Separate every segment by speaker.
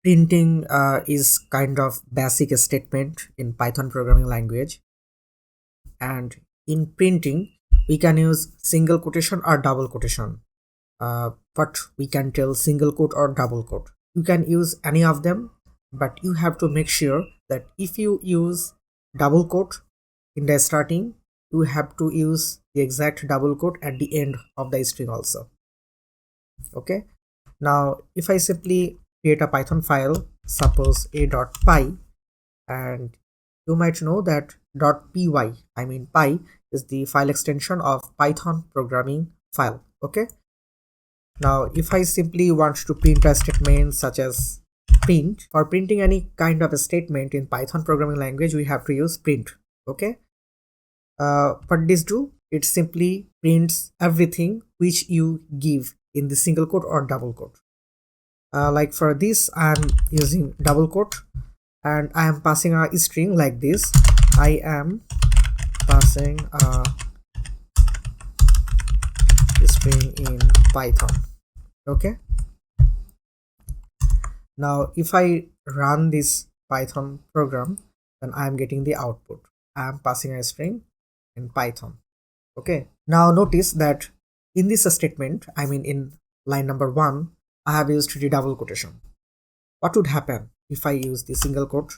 Speaker 1: Printing is kind of basic statement in Python programming language, and in printing we can use single quotation or double quotation. But we can tell single quote or double quote. You can use any of them, but you have to make sure that if you use double quote in the starting, you have to use the exact double quote at the end of the string also. Okay, now if I simply create a Python file, suppose a.py, and you might know that .py, I mean py, is the file extension of Python programming file. Okay, now if I simply want to print a statement such as print, for printing any kind of a statement in Python programming language we have to use print. Okay, what this do, it simply prints everything which you give in the single quote or double quote. Like for this I'm using double quote, and I am passing a string like this. I am passing a string in Python. Okay, now if I run this Python program, then I am getting the output. I am passing a string in Python. Okay, now notice that in this statement, I mean in line number 1, I have used the double quotation. What would happen if I use the single quote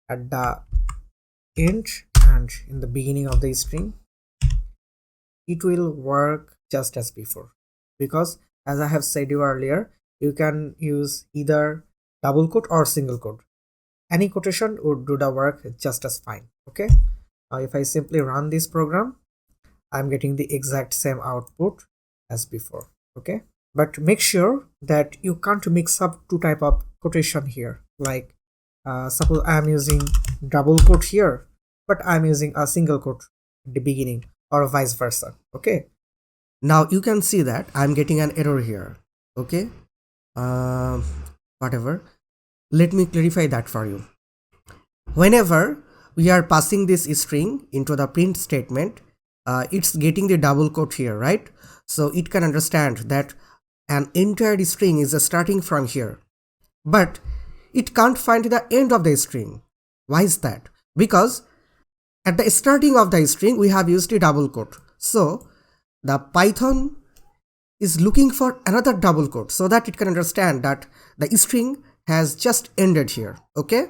Speaker 1: at the end and in the beginning of the string? It will work just as before, because as I have said you earlier, you can use either double quote or single quote. Any quotation would do the work just as fine. Okay, now if I simply run this program, I'm getting the exact same output as before. Okay, but make sure that you can't mix up two type of quotation here. Like suppose I'm using double quote here, but I'm using a single quote at the beginning, or vice versa. Okay, now you can see that I'm getting an error here. Okay, whatever, let me clarify that for you. Whenever we are passing this string into the print statement, it's getting the double quote here, right? So it can understand that an entire string is starting from here, but it can't find the end of the string. Why is that? Because at the starting of the string we have used a double quote, so the Python is looking for another double quote so that it can understand that the string has just ended here. Okay,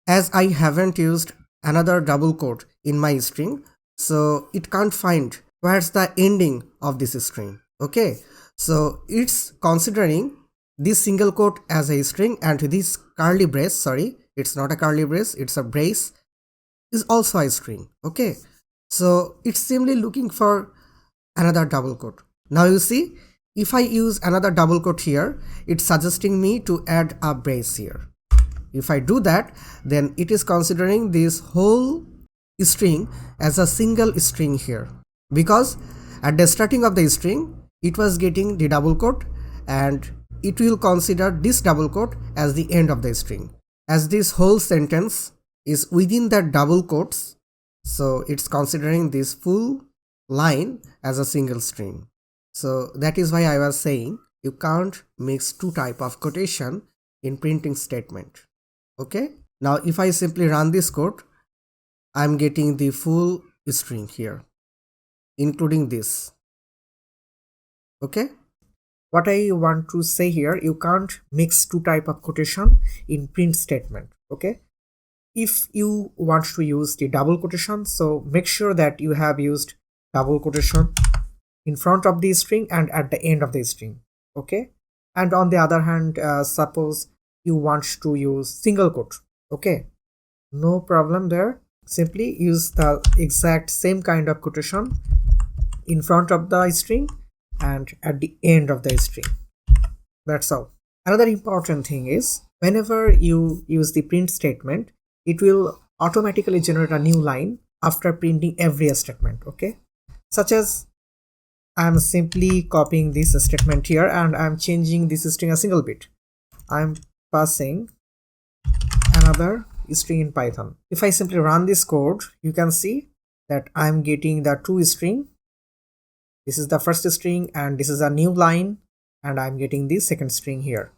Speaker 1: as I haven't used another double quote in my string, so it can't find where's the ending of this string. Okay, so it's considering this single quote as a string, and this curly brace, sorry, it's not a curly brace, it's a brace, is also a string. Okay, so it's simply looking for another double quote. Now you see, if I use another double quote here, it's suggesting me to add a brace here. If I do that, then it is considering this whole string as a single string here, because at the starting of the string it was getting the double quote, and it will consider this double quote as the end of the string. As this whole sentence is within that double quotes, so it's considering this full line as a single string. So that is why I was saying you can't mix two type of quotation in printing statement. Okay, now if I simply run this code, I'm getting the full string here, including this. Okay, what I want to say here, you can't mix two type of quotation in print statement. Okay, if you want to use the double quotation, so make sure that you have used double quotation in front of the string and at the end of the string. Okay, and on the other hand, suppose you want to use single quote. Okay, no problem there, simply use the exact same kind of quotation in front of the string and at the end of the string. That's all. Another important thing is, whenever you use the print statement, it will automatically generate a new line after printing every statement. Okay, such as I'm simply copying this statement here and I'm changing this string a single bit. I'm passing another string in Python. If I simply run this code, you can see that I'm getting the two string. This is the first string and this is a new line, and I'm getting the second string here.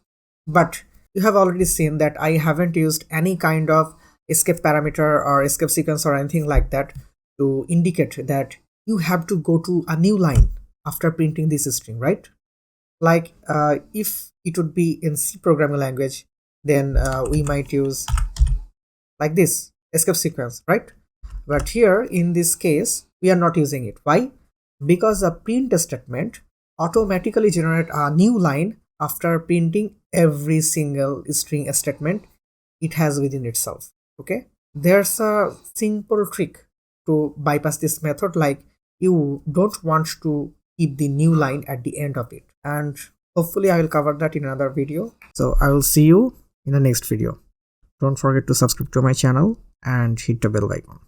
Speaker 1: But you have already seen that I haven't used any kind of escape parameter or escape sequence or anything like that to indicate that you have to go to a new line after printing this string, right? Like if it would be in C programming language, then we might use like this escape sequence, right? But here in this case we are not using it. Why? Because the print statement automatically generate a new line after printing every single string statement it has within itself. Okay, there's a simple trick to bypass this method, like you don't want to keep the new line at the end of it, and hopefully I will cover that in another video. So I will see you in the next video. Don't forget to subscribe to my channel and hit the bell icon.